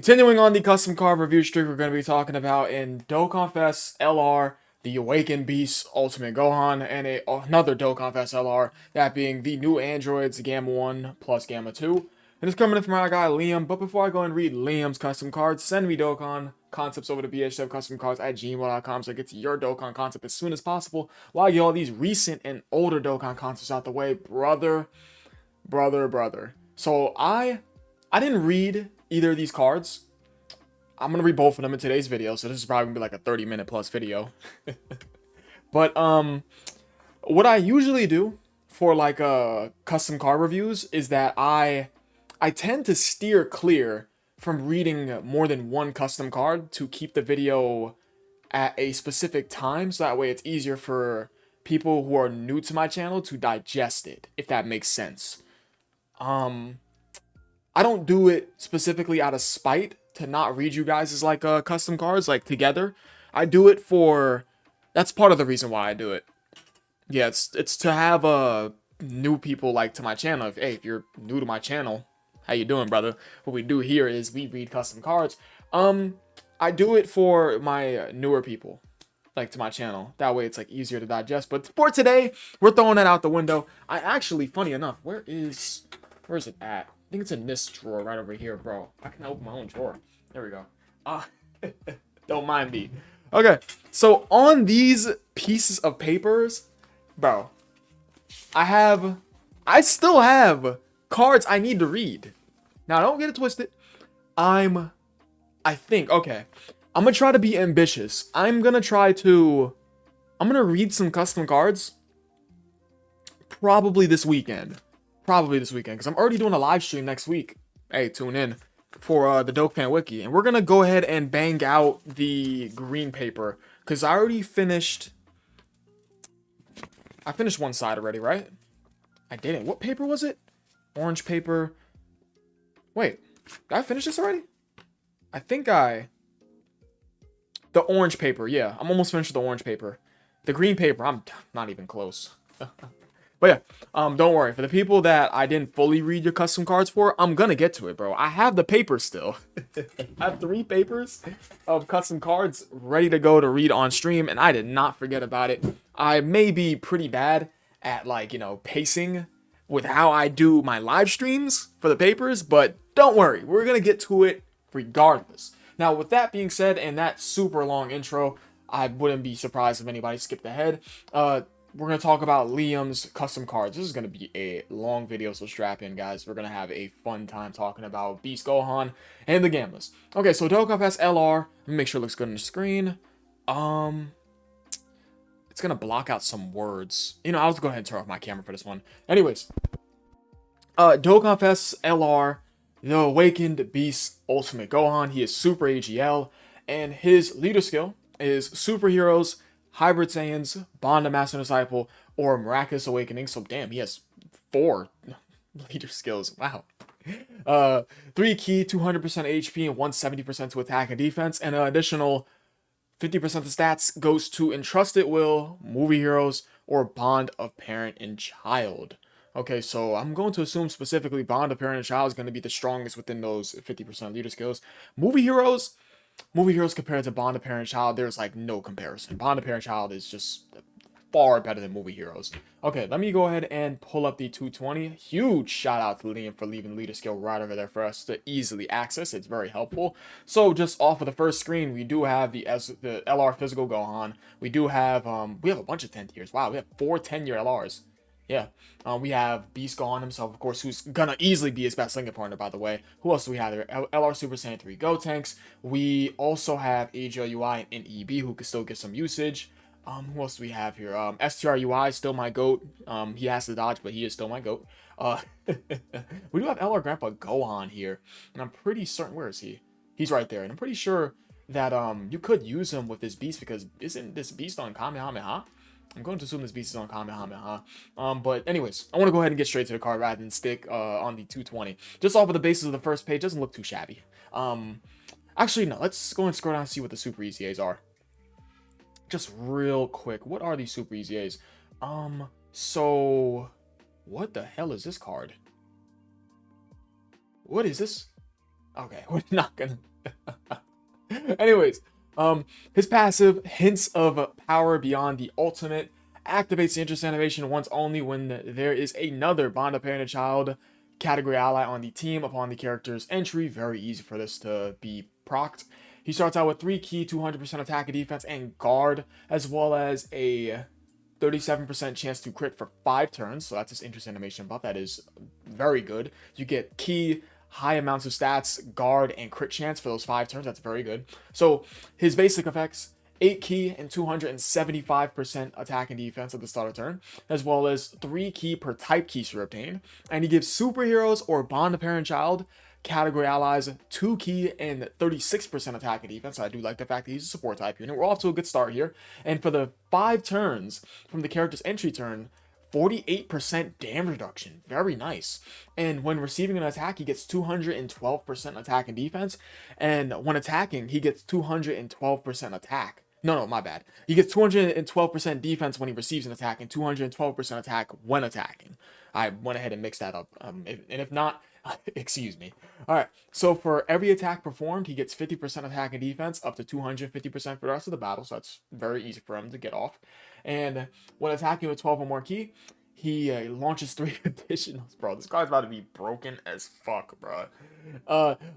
Continuing on the custom card review streak, we're going to be talking about in Dokkan Fest LR, the Awakened Beast Ultimate Gohan, and another Dokkan Fest LR, that being the new androids Gamma 1 plus Gamma 2. And it's coming in from our guy Liam, but before I go and read Liam's custom cards, send me Dokkan concepts over to bhwcustomcards@gmail.com so I get to your Dokkan concept as soon as possible, while I get all these recent and older Dokkan concepts out the way. Brother. So I didn't read either of these cards. I'm gonna read both of them in today's video, so this is probably gonna be like a 30-minute plus video. But what I usually do for like custom card reviews is that I tend to steer clear from reading more than one custom card to keep the video at a specific time, so that way it's easier for people who are new to my channel to digest it, if that makes sense. I don't do it specifically out of spite to not read you guys' like custom cards like together. I do it for, that's part of the reason why I do it. Yeah, it's to have new people like to my channel. If you're new to my channel, how you doing, brother? What we do here is we read custom cards. I do it for my newer people like to my channel. That way it's like easier to digest. But for today, we're throwing that out the window. I actually, funny enough, where is it at? I think it's in this drawer right over here, bro. I can open my own drawer. There we go. Don't mind me. Okay, so on these pieces of papers, bro, I still have cards I need to read. Now, don't get it twisted. I think, okay, I'm gonna try to be ambitious. I'm gonna read some custom cards probably this weekend. Because I'm already doing a live stream next week. Hey, tune in for the Dokkan Wiki. And we're going to go ahead and bang out the green paper. Because I already finished... I finished one side already, right? I didn't. What paper was it? Orange paper. Wait, did I finish this already? I think the orange paper, yeah. I'm almost finished with the orange paper. The green paper, I'm not even close. But yeah, don't worry. For the people that I didn't fully read your custom cards for, I'm gonna get to it, bro. I have the papers still. I have 3 papers of custom cards ready to go to read on stream, and I did not forget about it. I may be pretty bad at, like, pacing with how I do my live streams for the papers, but don't worry. We're gonna get to it regardless. Now, with that being said, and that super long intro, I wouldn't be surprised if anybody skipped ahead. We're going to talk about Liam's custom cards. This is going to be a long video, so strap in, guys. We're going to have a fun time talking about Beast Gohan and the Gammas. Okay, so Dokkan Fest LR. Let me make sure it looks good on the screen. It's going to block out some words. I'll just go ahead and turn off my camera for this one. Anyways, Dokkan Fest LR, the Awakened Beast Ultimate Gohan. He is Super AGL, and his leader skill is Superheroes, Hybrid Saiyans, Bond of Master and Disciple, or Miraculous Awakening. So damn, he has 4 leader skills. Wow. 3 key, 200% HP, and 170% to attack and defense, and an additional 50% of stats goes to Entrusted Will, Movie Heroes, or Bond of Parent and Child. Okay, so I'm going to assume specifically Bond of Parent and Child is going to be the strongest within those 50% leader skills. Movie Heroes compared to Bond of Parent Child, there's like no comparison. Bond of Parent Child is just far better than Movie Heroes. Okay, let me go ahead and pull up the 220. Huge shout out to Liam for leaving leader skill right over there for us to easily access. It's very helpful. So just off of the first screen, we do have the LR Physical Gohan. We do have we have a bunch of 10 tiers. Wow, we have 4 10-year LRs. Yeah, we have Beast Gohan himself, of course, who's gonna easily be his best linking partner, by the way. Who else do we have there? LR Super Saiyan 3 Gotenks. We also have AGLUI and EB, who can still get some usage. Who else do we have here? STRUI, still my GOAT. He has to dodge, but he is still my GOAT. We do have LR Grandpa Gohan here, and I'm pretty certain, where is he? He's right there, and I'm pretty sure that you could use him with this beast, because isn't this beast on Kamehameha? I'm going to assume this beast is on Kamehameha. But anyways, I want to go ahead and get straight to the card rather than stick on the 220. Just off of the basis of the first page, doesn't look too shabby. Actually, no, let's go and scroll down and see what the Super EZAs are. Just real quick, what are these Super EZAs? So what the hell is this card? What is this? Okay, we're not gonna Anyways, his passive, Hints of Power Beyond the Ultimate, activates the interest animation once only when there is another bond of parent and child category ally on the team upon the character's entry. Very easy for this to be procced. He starts out with 3 key, 200% attack and defense, and guard, as well as a 37% chance to crit for 5 turns. So that's his interest animation buff. That is very good. You get key, high amounts of stats, guard, and crit chance for those 5 turns. That's very good. So his basic effects: 8 key and 275% attack and defense at the start of turn, as well as 3 key per type keystone obtained. And he gives superheroes or bond of parent child category allies 2 key and 36% attack and defense. So I do like the fact that he's a support type unit. We're off to a good start here. And for the 5 turns from the character's entry turn, 48% damage reduction. Very nice. And when receiving an attack, he gets 212% attack and defense. And when attacking, he gets 212% attack. No, my bad. He gets 212% defense when he receives an attack and 212% attack when attacking. I went ahead and mixed that up. If not, excuse me. Alright, so for every attack performed, he gets 50% attack and defense, up to 250% for the rest of the battle, so that's very easy for him to get off. And when attacking with 12 or more key, he launches 3 additionals. Bro, this guy's about to be broken as fuck, bro.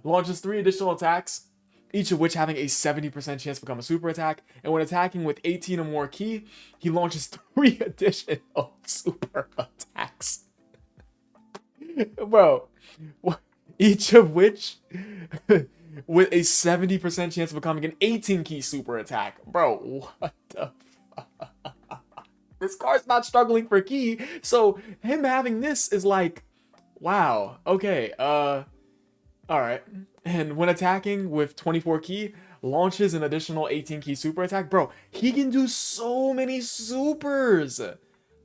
Launches 3 additional attacks, each of which having a 70% chance to become a super attack. And when attacking with 18 or more key, he launches 3 additional super attacks. Bro, each of which with a 70% chance of becoming an 18 key super attack. Bro, what the fuck? This card's not struggling for key, so him having this is like, wow, okay, alright. And when attacking with 24 key, launches an additional 18 key super attack. Bro, he can do so many supers.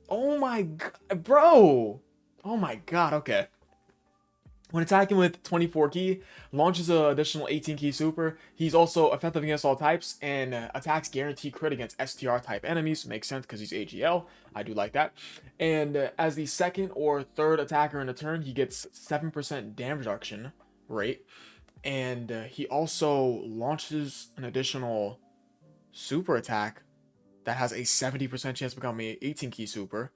Oh my god, bro. Oh my god, okay. When attacking with 24 key, launches an additional 18 key super. He's also effective against all types and attacks guaranteed crit against STR type enemies. Makes sense because he's AGL. I do like that. And as the second or third attacker in a turn, he gets 7% damage reduction rate. And he also launches an additional super attack that has a 70% chance to become an 18 key super.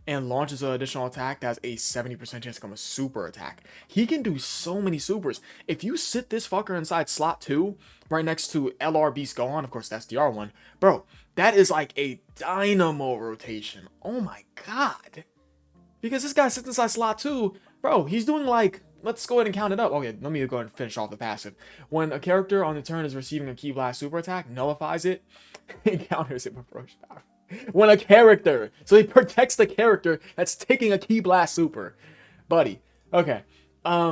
And launches an additional attack that has a 70% chance to become a super attack. He can do so many supers. If you sit this fucker inside slot 2, right next to LR Beast Gohan, of course that's the R one, bro, that is like a dynamo rotation. Oh my god. Because this guy sits inside slot 2, bro, he's doing like, let's go ahead and count it up. Okay, let me go ahead and finish off the passive. When a character on the turn is receiving a Ki Blast super attack, nullifies it, and counters it with Ferocious Power. When a character, so he protects the character that's taking a Ki Blast super, buddy. Okay,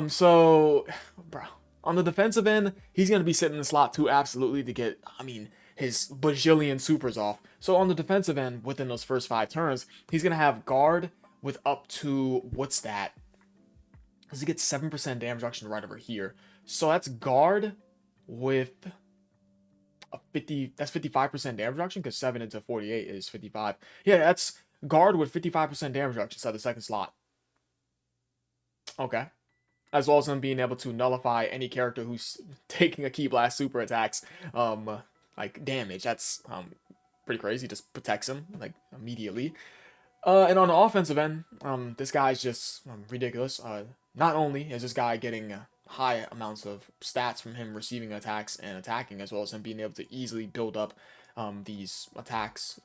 so, bro, on the defensive end, he's gonna be sitting in slot 2 absolutely to get, I mean, his bajillion supers off. So on the defensive end, within those first 5 turns, he's gonna have guard with up to, what's that? Because he gets 7% damage reduction right over here. So that's guard with 50, that's 55% damage reduction, because 7 into 48 is 55. Yeah, that's guard with 55% damage reduction inside the second slot. Okay. As well as him being able to nullify any character who's taking a Ki Blast super attacks, like, damage. That's, pretty crazy. Just protects him, like, immediately. And on the offensive end, this guy's just ridiculous. Not only is this guy getting high amounts of stats from him receiving attacks and attacking, as well as him being able to easily build up these attacks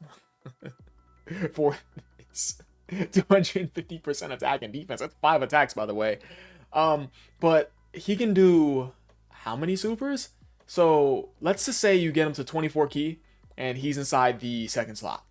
for 250% attack and defense. That's 5 attacks, by the way. But he can do how many supers? So let's just say you get him to 24 key and he's inside the second slot.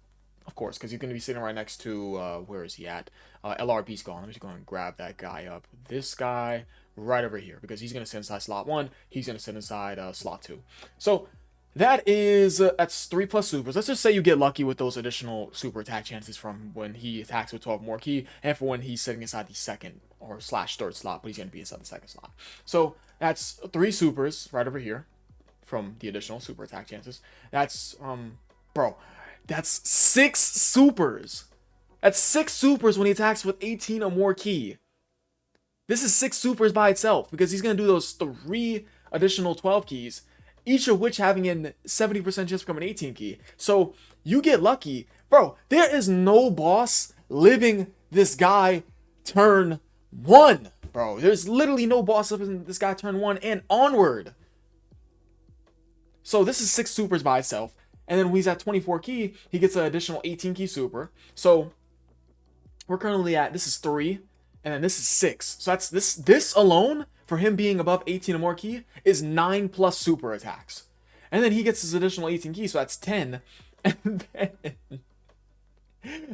Of course, because he's going to be sitting right next to, where is he at? LR Beast Gohan. Let me just go and grab that guy up. This guy right over here, because he's going to sit inside slot 1. He's going to sit inside slot 2. So that is, that's 3 plus supers. Let's just say you get lucky with those additional super attack chances from when he attacks with 12 more key, and for when he's sitting inside the second or slash third slot, but he's going to be inside the second slot. So that's 3 supers right over here from the additional super attack chances. That's, bro, that's 6 supers. That's 6 supers when he attacks with 18 or more key. This is 6 supers by itself, because he's going to do those 3 additional 12 keys, each of which having a 70% chance to become an 18 key. So you get lucky. Bro, there is no boss living this guy turn 1. Bro, there's literally no boss living this guy turn 1 and onward. So this is 6 supers by itself. And then when he's at 24 key, he gets an additional 18 key super. So we're currently at, this is 3, and then this is 6. So that's this alone, for him being above 18 or more key, is 9 plus super attacks. And then he gets his additional 18 key, so that's 10. And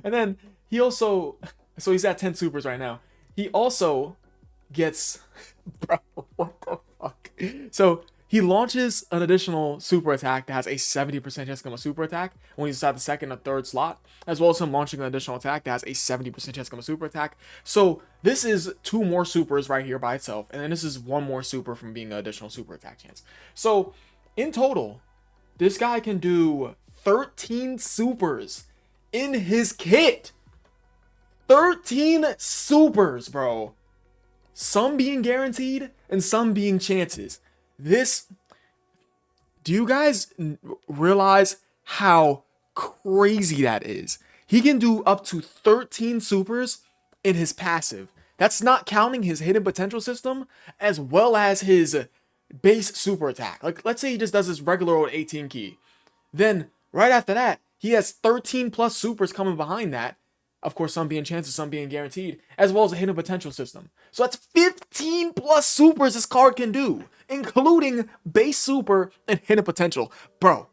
then he also, so he's at 10 supers right now. He also gets, bro, what the fuck? So he launches an additional super attack that has a 70% chance to become a super attack when he's at the second or third slot, as well as him launching an additional attack that has a 70% chance to become a super attack. So this is 2 more supers right here by itself, and then this is 1 more super from being an additional super attack chance. So in total, this guy can do 13 supers in his kit. 13 supers, bro. Some being guaranteed and some being chances. This, do you guys realize how crazy that is? He can do up to 13 supers in his passive. That's not counting his hidden potential system as well as his base super attack. Like, let's say he just does his regular old 18 key. Then right after that, he has 13 plus supers coming behind that. Of course, some being chances, some being guaranteed, as well as a hidden potential system. So that's 15 plus supers this card can do, including base super and hidden potential. Bro.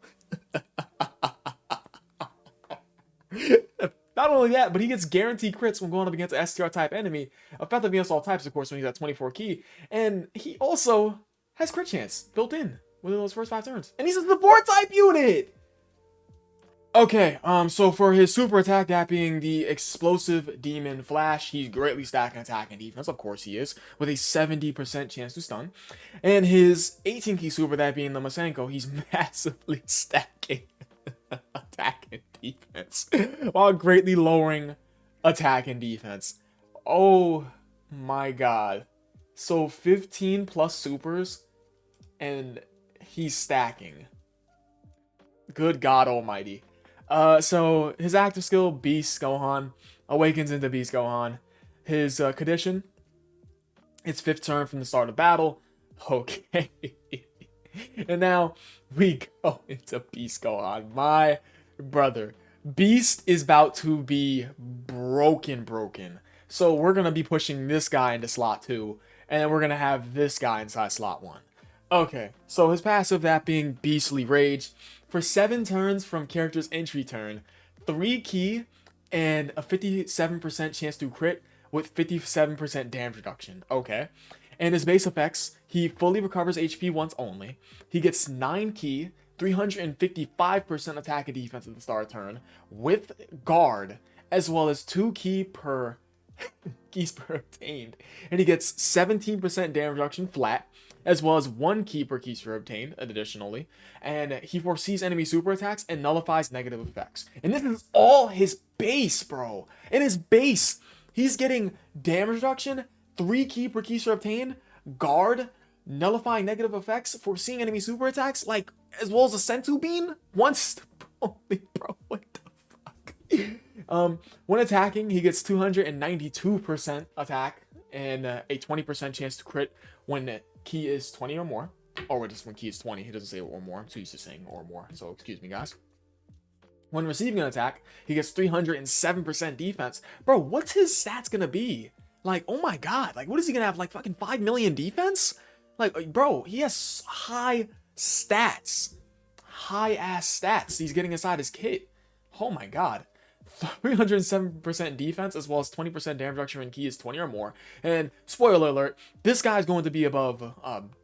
Not only that, but he gets guaranteed crits when going up against an STR type enemy, effective against all types, of course, when he's at 24 key. And he also has crit chance built in within those first 5 turns. And he's a support type unit! Okay, so for his super attack, that being the Explosive Demon Flash, he's greatly stacking attack and defense, of course he is, with a 70% chance to stun. And his 18 key super, that being the Masenko, he's massively stacking attack and defense, while greatly lowering attack and defense. Oh my god. So 15 plus supers, and he's stacking. Good God almighty. So his active skill, Beast Gohan, awakens into Beast Gohan. His condition, it's 5th turn from the start of battle. Okay. And now we go into Beast Gohan. My brother, Beast is about to be broken. So we're going to be pushing this guy into slot 2, and then we're going to have this guy inside slot 1. Okay, so his passive, that being Beastly Rage, for 7 turns from character's entry turn, 3 key and a 57% chance to crit with 57% damage reduction. Okay. And his base effects, he fully recovers HP once only. He gets 9 key, 355% attack and defense at the start of turn with guard, as well as 2 key per keys per obtained. And he gets 17% damage reduction flat, as well as 1 key per keys per obtained additionally. And he foresees enemy super attacks and nullifies negative effects. And this is all his base, bro. In his base, he's getting damage reduction, 3 key per keys per obtained, guard, nullifying negative effects, foreseeing enemy super attacks, like, as well as a Senzu Bean. Once, holy bro, what the fuck? When attacking, he gets 292% attack and a 20% chance to crit when key is 20 or more. Or just when key is 20, he doesn't say or more. I'm too used to saying or more, so excuse me, guys. When receiving an attack, he gets 307% defense. Bro, what's his stats gonna be? Like, oh my god, like, what is he gonna have? Like, fucking 5 million defense? Like, bro, he has high stats. High ass stats he's getting inside his kit. Oh my god. 307% defense, as well as 20% damage reduction when key is 20 or more. And spoiler alert, this guy's going to be above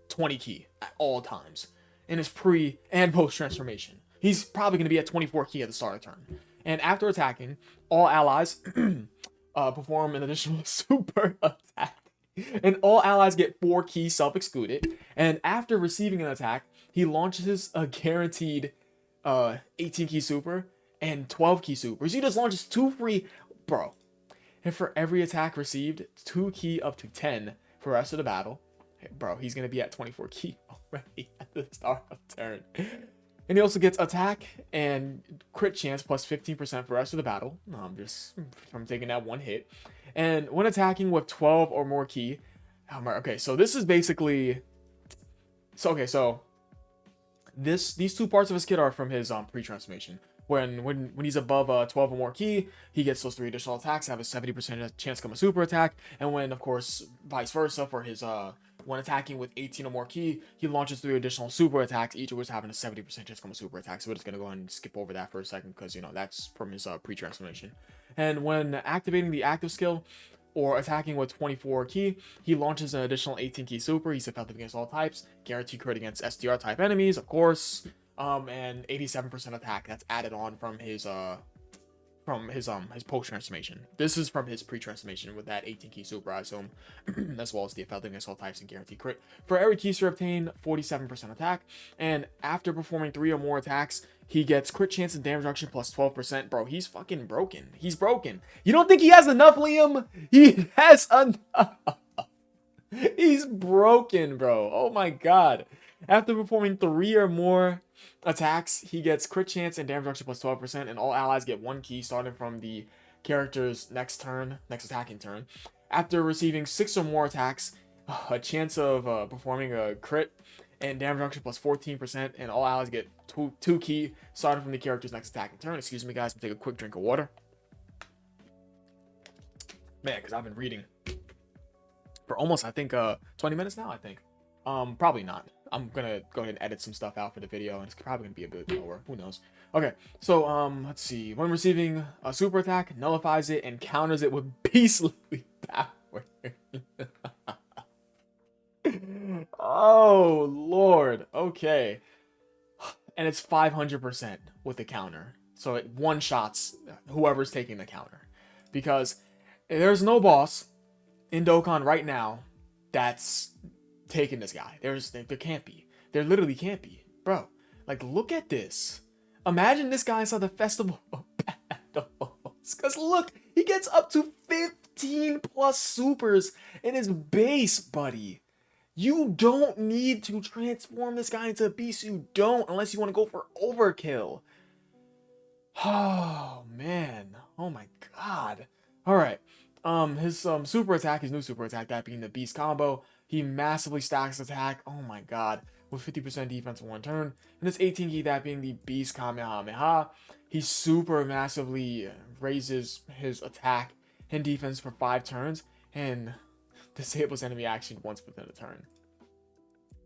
20 key at all times in his pre and post transformation. He's probably going to be at 24 key at the start of turn. And after attacking, all allies perform an additional super attack. And all allies get 4 key self-excluded. And after receiving an attack, he launches a guaranteed 18 key super and 12 key supers. He just launches 2 free, bro. And for every attack received, 2 key up to 10 for the rest of the battle. bro, he's gonna be at 24 ki already at the start of turn. And he also gets attack and crit chance plus 15% for the rest of the battle. Just from taking that one hit. And when attacking with 12 or more ki, okay, so this is basically, so these two parts of his kit are from his pre-transformation. When he's above 12 or more ki, he gets those 3 additional attacks, have a 70% chance to become a super attack. And when, of course, vice versa for his when attacking with 18 or more ki, he launches 3 additional super attacks, each of which having a 70% chance to become a super attack. So we're just gonna go ahead and skip over that for a second because, you know, that's from his pre-transformation. And when activating the active skill or attacking with 24 ki, he launches an additional 18 ki super. He's effective against all types, guaranteed crit against SDR type enemies, of course. And 87% attack that's added on from his post transformation. This is from his pre-transformation with that 18 ki super, I assume, as well as the effective against all types and guaranteed crit. For every ki super obtained, 47% attack, and after performing 3 or more attacks, he gets crit chance and damage reduction plus 12%. Bro, he's fucking broken. He's broken. You don't think he has enough, Liam? He has enough. He's broken, bro. Oh my god. After performing 3 or more attacks, he gets crit chance and damage reduction plus 12%, and all allies get 1 ki starting from the character's next attacking turn. After receiving 6 or more attacks, a chance of performing a crit and damage reduction plus 14%, and all allies get 2 ki starting from the character's next attacking turn. Excuse me, guys. I'm gonna take a quick drink of water. Man, because I've been reading for almost, I think, 20 minutes now, I think. Probably not. I'm gonna go ahead and edit some stuff out for the video, and it's probably gonna be a bit lower. Who knows? Okay, so let's see. When receiving a super attack, nullifies it and counters it with beastly power. Oh lord. Okay, and it's 500% with the counter, so it one shots whoever's taking the counter, because there's no boss in Dokkan right now that's taking this guy. There can't be. There literally can't be, bro. Like, look at this. Imagine this guy inside the festival of battles. Cause look, he gets up to 15 plus supers in his base, buddy. You don't need to transform this guy into a beast. You don't, unless you want to go for overkill. Oh man. Oh my god. All right. His super attack, his new super attack, that being the beast combo. He massively stacks attack, oh my god, with 50% defense in 1 turn. And this 18 ki, that being the Beast Kamehameha, he super massively raises his attack and defense for 5 turns and disables enemy action once within a turn.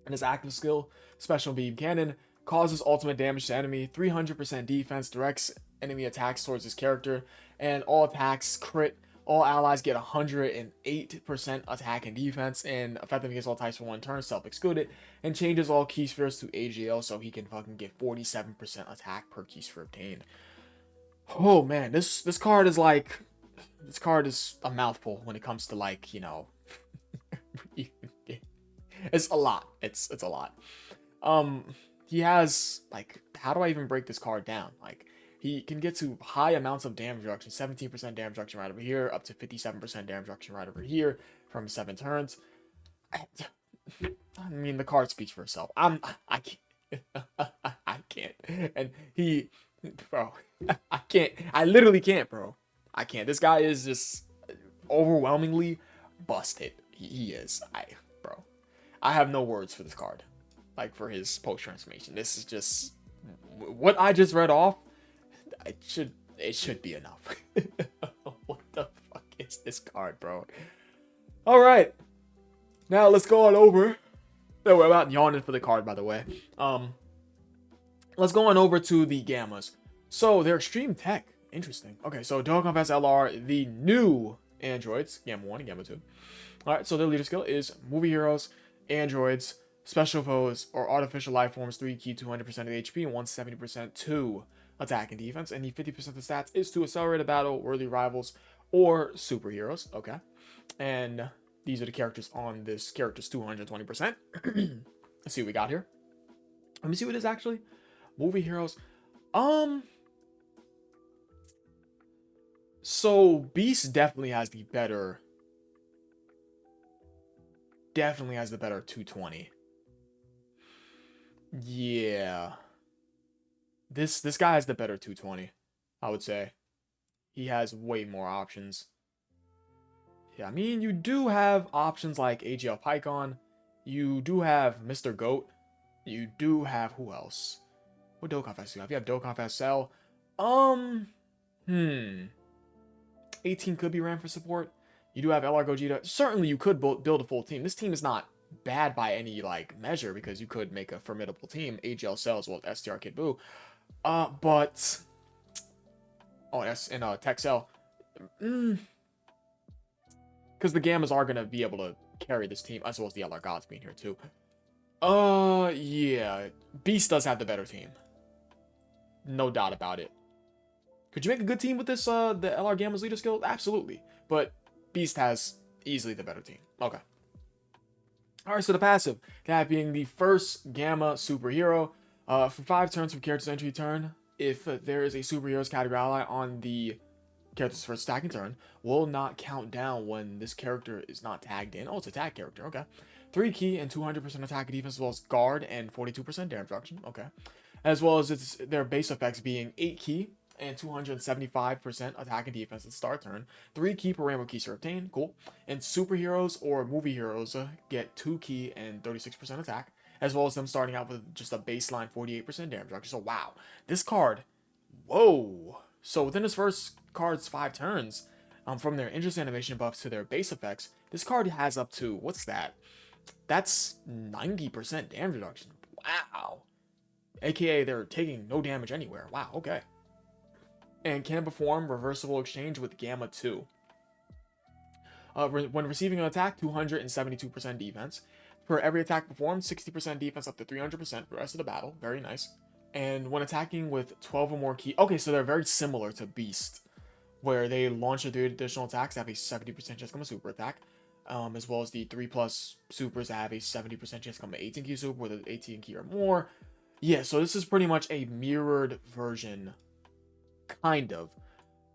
And his active skill, Special Beam Cannon, causes ultimate damage to enemy, 300% defense, directs enemy attacks towards his character, and all attacks crit. All allies get 108% attack and defense, and effective against all types for 1 turn, self-excluded, and changes all key spheres to AGL so he can fucking get 47% attack per key sphere obtained. Oh man, this card is like, this card is a mouthful when it comes to, like, you know, it's a lot. It's a lot. He has, like, how do I even break this card down? Like, he can get to high amounts of damage reduction, 17% damage reduction right over here, up to 57% damage reduction right over here from 7 turns. I mean, the card speaks for itself. I can't. I can't. And he, bro, I can't. I literally can't, bro. I can't. This guy is just overwhelmingly busted. He is. Bro, I have no words for this card. Like, for his post transformation. This is just what I just read off. It should be enough. What the fuck is this card, bro? All right, now let's go on over. No, we're about yawning for the card, by the way. Let's go on over to the Gammas. So they're extreme tech. Interesting. Okay, so Dokkan Fest LR, the new androids, Gamma 1 and Gamma 2. All right, so their leader skill is movie heroes, androids, special foes, or artificial life forms. 3 ki, 200% of HP, and 170% to attack and defense, and the 50% of stats is to accelerate a battle, worthy rivals, or superheroes. Okay, and these are the characters on this character's 220%. Let's see what we got here. Let me see what it is actually. Movie heroes. So Beast definitely has the better definitely has the better 220. Yeah. This guy has the better 220, I would say. He has way more options. Yeah, I mean, you do have options like AGL Pycon. You do have Mr. Goat. You do have, who else? What Dokkan Fest do you have? You have Dokkan Fest Cell. Hmm. 18 could be ran for support. You do have LR Gogeta. Certainly, you could build a full team. This team is not bad by any, like, measure, because you could make a formidable team. AGL Cell as well as STR Kid Buu. But... Oh, that's in Tech Cell. Because the Gammas are going to be able to carry this team, as well as the LR Gods being here, too. Yeah. Beast does have the better team. No doubt about it. Could you make a good team with this, the LR Gamma's leader skill? Absolutely. But Beast has easily the better team. Okay. Alright, so the passive. That being the first Gamma superhero. For 5 turns from character's entry turn, if there is a superhero's category ally on the character's first attacking turn, will not count down when this character is not tagged in. Oh, it's a tag character. Okay. 3 key and 200% attack and defense, as well as guard and 42% damage reduction. Okay. As well as their base effects being 8 key and 275% attack and defense at start turn. 3 key per rainbow keys are obtained. Cool. And superheroes or movie heroes get 2 key and 36% attack, as well as them starting out with just a baseline 48% damage reduction. So wow, this card, whoa. So within this first card's 5 turns, from their interest animation buffs to their base effects, this card has up to, what's that? That's 90% damage reduction. Wow. AKA they're taking no damage anywhere. Wow, okay. And can perform reversible exchange with Gamma 2. When receiving an attack, 272% defense. For every attack performed, 60% defense up to 300% for the rest of the battle. Very nice. And when attacking with 12 or more key... Okay, so they're very similar to Beast, where they launch their additional attacks that have a 70% chance to come a super attack, as well as the 3+ supers that have a 70% chance to come an 18 key super with an 18 key or more. Yeah, so this is pretty much a mirrored version, kind of.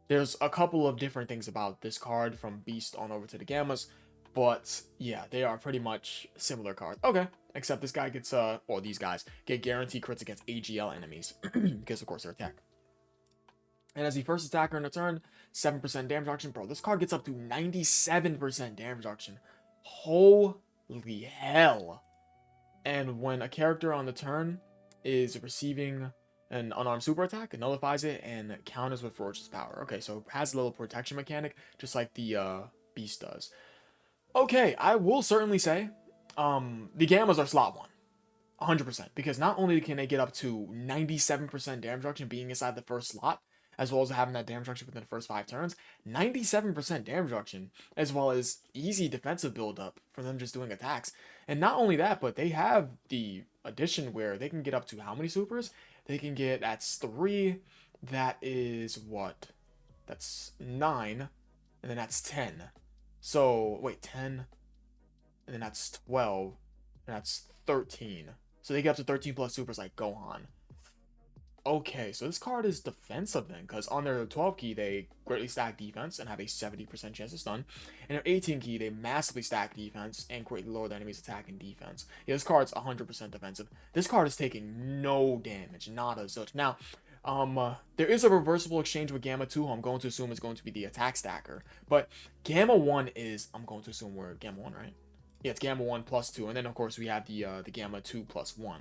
There's a couple of different things about this card from Beast on over to the Gammas, but yeah, they are pretty much similar cards. Okay, except this guy gets, or these guys get guaranteed crits against AGL enemies, because of course they're attack. And as the first attacker in a turn, 7% damage reduction. Bro, this card gets up to 97% damage reduction. Holy hell. And when a character on the turn is receiving an unarmed super attack, it nullifies it and counters with ferocious power. Okay, so it has a little protection mechanic, just like the Beast does. Okay, I will certainly say, the Gammas are slot 1. 100%. Because not only can they get up to 97% damage reduction being inside the first slot, as well as having that damage reduction within the first 5 turns, 97% damage reduction, as well as easy defensive build-up for them just doing attacks. And not only that, but they have the addition where they can get up to how many supers? They can get, that's 3, that is what? That's 9, and then that's 10. So, wait, 10, and then that's 12, and that's 13. So they get up to 13 plus supers like Gohan. Okay, so this card is defensive then, because on their 12 key, they greatly stack defense and have a 70% chance to stun. And their 18 key, they massively stack defense and greatly lower the enemy's attack and defense. Yeah, this card's 100% defensive. This card is taking no damage, not a zilch. Now, there is a reversible exchange with Gamma 2, who I'm going to assume is going to be the attack stacker. But Gamma 1 is, I'm going to assume we're Gamma 1, right? Yeah, it's Gamma 1 plus 2. And then, of course, we have the Gamma 2 plus 1,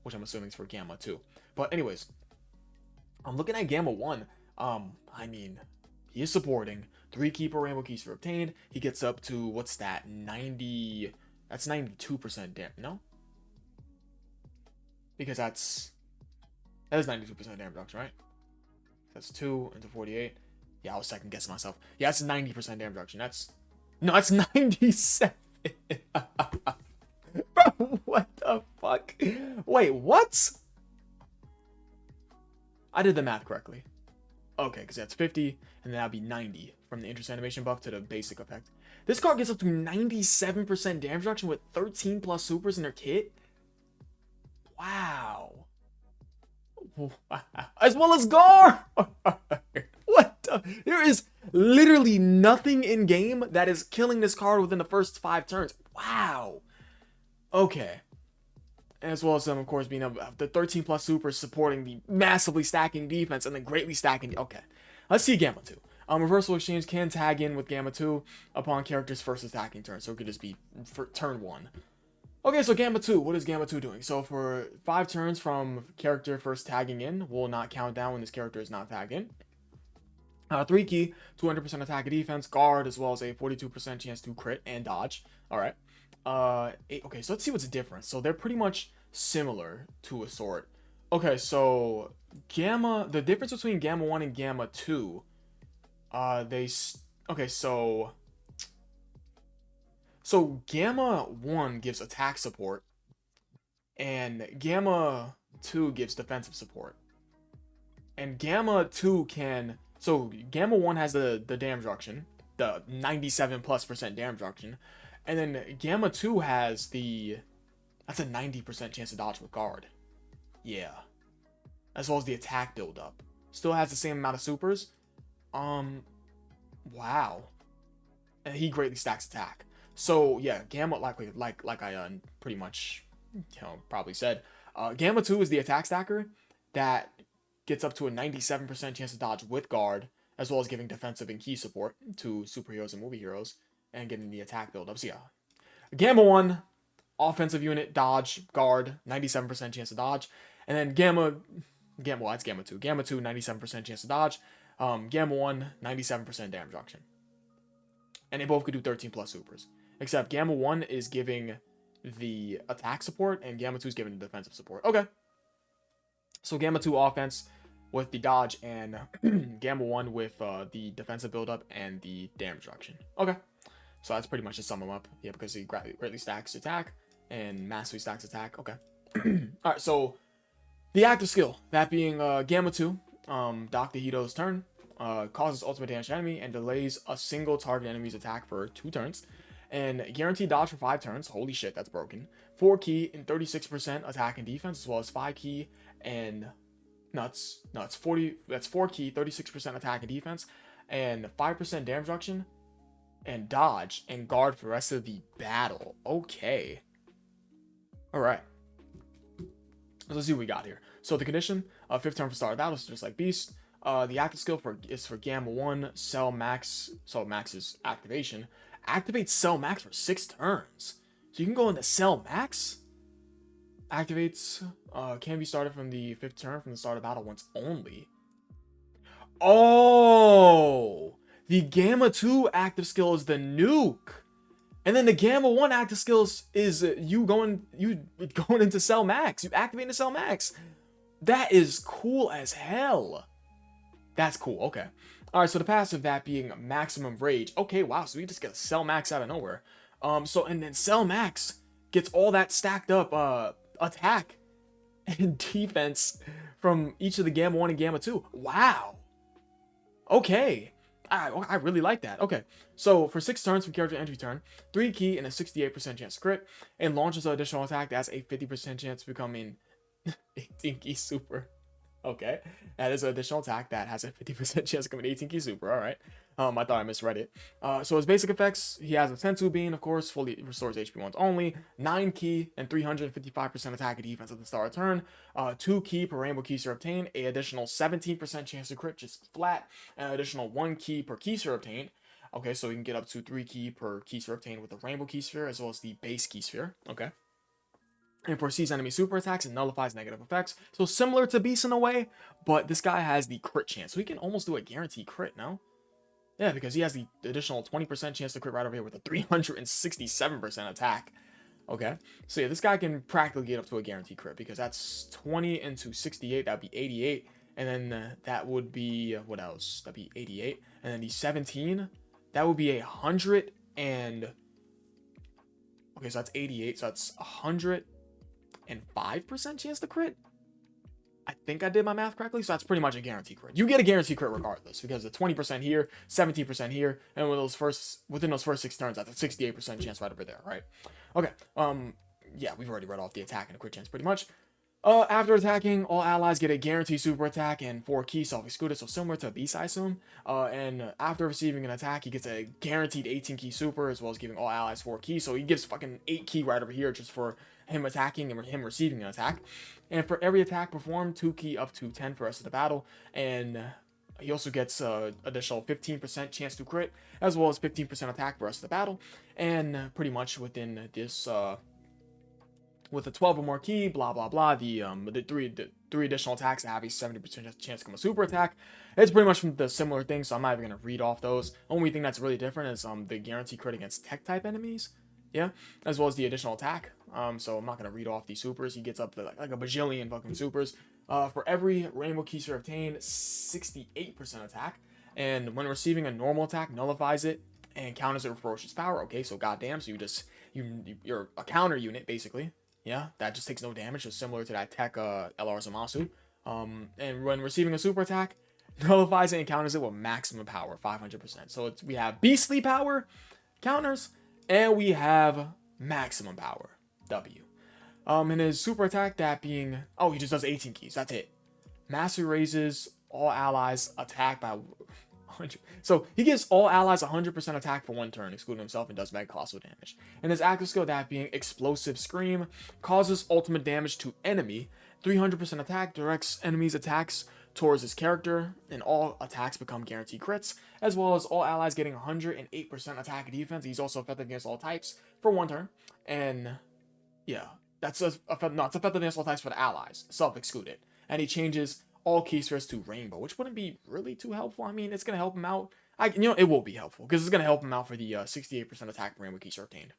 which I'm assuming is for Gamma 2. But anyways, I'm looking at Gamma 1. I mean, he is supporting 3 keeper rainbow keys for obtained. He gets up to, what's that, 90, that's 92% damage, no? Because that is 92% damage reduction, right? That's 2 into 48. Yeah, I was second guessing myself. Yeah, that's 90% damage reduction. That's 97. Bro, what the fuck? Wait, what? I did the math correctly. Okay, because that's 50, and then that'd be 90 from the interest animation buff to the basic effect. This card gets up to 97% damage reduction with 13 plus supers in their kit. Wow. As well as Gar. What the? Literally nothing in game that is killing this card within the first 5 turns. Wow. Okay. As well as them, of course, being the 13 plus super supporting the massively stacking defense and then greatly stacking. Okay. Let's see Gamma 2. Reversal Exchange can tag in with Gamma 2 upon character's first attacking turn. So it could just be for turn 1. Okay, so Gamma 2. What is Gamma 2 doing? So for 5 turns from character first tagging in, will not count down when this character is not tagged in. 3 key, 200% attack and defense, guard, as well as a 42% chance to crit and dodge. Alright. Okay, so let's see what's the difference. So they're pretty much similar to a sort. Okay, so the difference between Gamma 1 and Gamma 2, okay, so Gamma 1 gives attack support, and Gamma 2 gives defensive support. And Gamma 2 can... So, Gamma 1 has the damage reduction, the 97+% damage reduction. And then Gamma 2 has that's a 90% chance to dodge with guard. Yeah. As well as the attack buildup. Still has the same amount of supers. Wow. And he greatly stacks attack. So, yeah, Gamma, like I pretty much, probably said, Gamma 2 is the attack stacker that gets up to a 97% chance to dodge with guard, as well as giving defensive and key support to superheroes and movie heroes, and getting the attack buildups. Yeah. Gamma 1, offensive unit, dodge, guard, 97% chance to dodge. And then Gamma, well, that's Gamma 2. Gamma 2, 97% chance to dodge. Gamma 1, 97% damage reduction. And they both could do 13 plus supers. Except Gamma 1 is giving the attack support, and Gamma 2 is giving the defensive support. Okay. So Gamma 2 offense with the dodge, and Gamma 1 with the defensive buildup and the damage reduction. Okay. So that's pretty much to sum them up. Yeah, because he greatly stacks attack and massively stacks attack. Okay. Alright, so the active skill, that being Gamma 2, Dr. Hito's turn, causes ultimate damage to enemy and delays a single target enemy's attack for 2 turns. And guaranteed dodge for 5 turns. Holy shit, that's broken. 4 key and 36% attack and defense, as well as 5 key and... That's 4 key, 36% attack and defense, and 5% damage reduction, and dodge, and guard for the rest of the battle. Okay. Alright. Let's see what we got here. So the condition, 5th turn for start of battle, so just like Beast. The active skill is for Gamma 1, Cell Max, so Max's activation. Activates Cell Max for 6 turns. So you can go into Cell Max. Activates, can be started from the 5th turn from the start of battle once only. Oh! The Gamma 2 active skill is the nuke. And then the Gamma 1 active skills is you going into Cell Max. You activate into Cell Max. That is cool as hell. That's cool. Okay. Alright, so the passive, that being Maximum Rage. Okay, wow, so we just get a Cell Max out of nowhere. And then Cell Max gets all that stacked up attack and defense from each of the Gamma 1 and Gamma 2. Wow. Okay. I really like that. Okay. So for 6 turns from character entry turn, 3 key and a 68% chance to crit, and launches an additional attack that has a 50% chance to become an 18 key super. Okay. That is an additional attack that has a 50% chance to become an 18 key super. Alright. I thought I misread it. So his basic effects, he has a Sensu Bean, of course, fully restores HP once only, 9 key and 355% attack and defense at the start of turn, 2 key per rainbow keyster obtained, a additional 17% chance to crit, just flat, and an additional 1 key per keyster obtained. Okay, so you can get up to 3 key per keyster obtained with the rainbow keysphere as well as the base keysphere. Okay. And foresees enemy super attacks and nullifies negative effects. So similar to Beast in a way, but this guy has the crit chance. So he can almost do a guaranteed crit, no? Yeah, because he has the additional 20% chance to crit right over here with a 367% attack. Okay, so yeah, this guy can practically get up to a guaranteed crit because that's 20 into 68, that'd be 88. And then that would be, what else? That'd be 88. And then the 17, that would be 100 and... Okay, so that's 88, so that's 105% chance to crit? I think I did my math correctly, so that's pretty much a guaranteed crit. You get a guaranteed crit regardless, because the 20% here, 17% here, and within those first 6 turns, that's a 68% chance right over there, right? Okay, yeah, we've already read off the attack and the crit chance pretty much. After attacking, all allies get a guaranteed super attack and 4 keys self-excluded, so similar to Beast, I assume. And after receiving an attack, he gets a guaranteed 18 key super, as well as giving all allies 4 keys, so he gives fucking 8 key right over here just for him attacking and him receiving an attack. And for every attack performed, 2 key up to 10 for the rest of the battle, and he also gets additional 15% chance to crit, as well as 15% attack for the rest of the battle. And pretty much within this with a 12 or more key, blah blah blah, the three additional attacks have a 70% chance to become a super attack. It's pretty much the similar thing, so I'm not even gonna read off those. Only thing that's really different is the guarantee crit against tech type enemies, yeah, as well as the additional attack. So I'm not gonna read off these supers. He gets up to like a bajillion fucking supers. For every rainbow key sphere obtained, 68% attack, and when receiving a normal attack, nullifies it and counters it with ferocious power. Okay, so goddamn, so you're a counter unit basically. Yeah, that just takes no damage, just similar to that tech LR Zamasu. And when receiving a super attack, nullifies it and counters it with maximum power, 500%. So we have beastly power counters, and we have maximum power, W. And his super attack, that being, oh, he just does 18 keys, that's it. Mastery raises all allies attack by 100. So he gives all allies 100% attack for 1 turn, excluding himself, and does mega colossal damage. And his active skill, that being Explosive Scream, causes ultimate damage to enemy, 300% attack, directs enemies' attacks towards his character, and all attacks become guaranteed crits, as well as all allies getting 108% attack and defense. He's also effective against all types for 1 turn, and yeah, that's it's effective against all types for the allies, self-excluded. And he changes all key spheres to rainbow, which wouldn't be really too helpful. I mean, it's gonna help him out. It will be helpful because it's gonna help him out for the 68% attack rainbow key sphere obtained.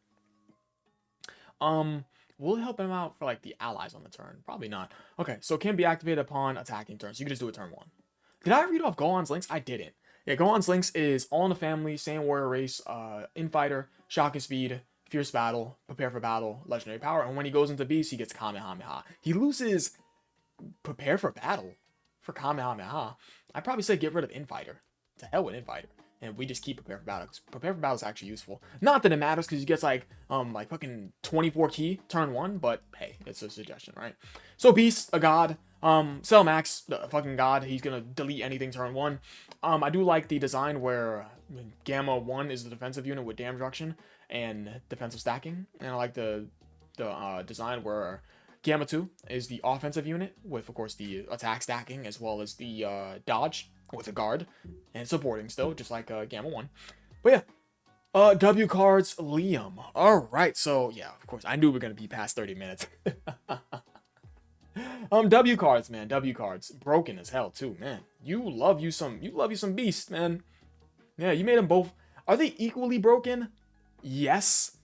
Will it help him out for like the allies on the turn? Probably not. Okay, so it can be activated upon attacking turn, so you can just do it turn 1. Did I read off Gohan's links? I didn't. Yeah, Gohan's links is All in the Family, Saiyan Warrior Race, Infighter, Shock and Speed, Fierce Battle, Prepare for Battle, Legendary Power, and when he goes into Beast, he gets Kamehameha. He loses Prepare for Battle for Kamehameha. I'd probably say get rid of Infighter. To hell with Infighter. And we just keep Prepare for Battle, because Prepare for Battle is actually useful. Not that it matters, because he gets like fucking 24 key turn 1, but hey, it's a suggestion, right? So Beast, a god. Cell Max, the fucking god. He's gonna delete anything turn 1. I do like the design where Gamma 1 is the defensive unit with damage reduction and defensive stacking. And I like the design where Gamma 2 is the offensive unit with, of course, the attack stacking, as well as the dodge with a guard and supporting still, just like Gamma 1. But yeah, W cards, Liam. All right, so yeah, of course, I knew we were gonna be past 30 minutes. W cards, man, W cards, broken as hell too, man. You love you some Beast, man. Yeah, you made them both. Are they equally broken? Yes.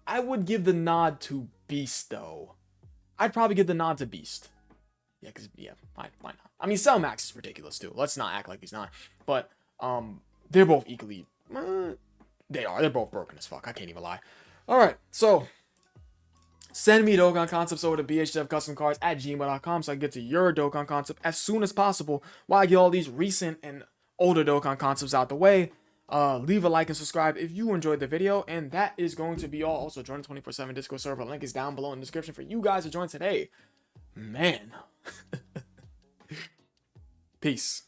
I would give the nod to Beast though. I'd probably give the nod to Beast. Yeah, because, yeah, why not? I mean, Cell Max is ridiculous, too. Let's not act like he's not. But, they're both equally... they're both broken as fuck. I can't even lie. Alright, so... send me Dokkan concepts over to bhdevcustomcards@gmail.com so I can get to your Dokkan concept as soon as possible while I get all these recent and older Dokkan concepts out the way. Leave a like and subscribe if you enjoyed the video, and that is going to be all. Also, join the 24/7 Discord server. Link is down below in the description for you guys to join today. Man. Peace.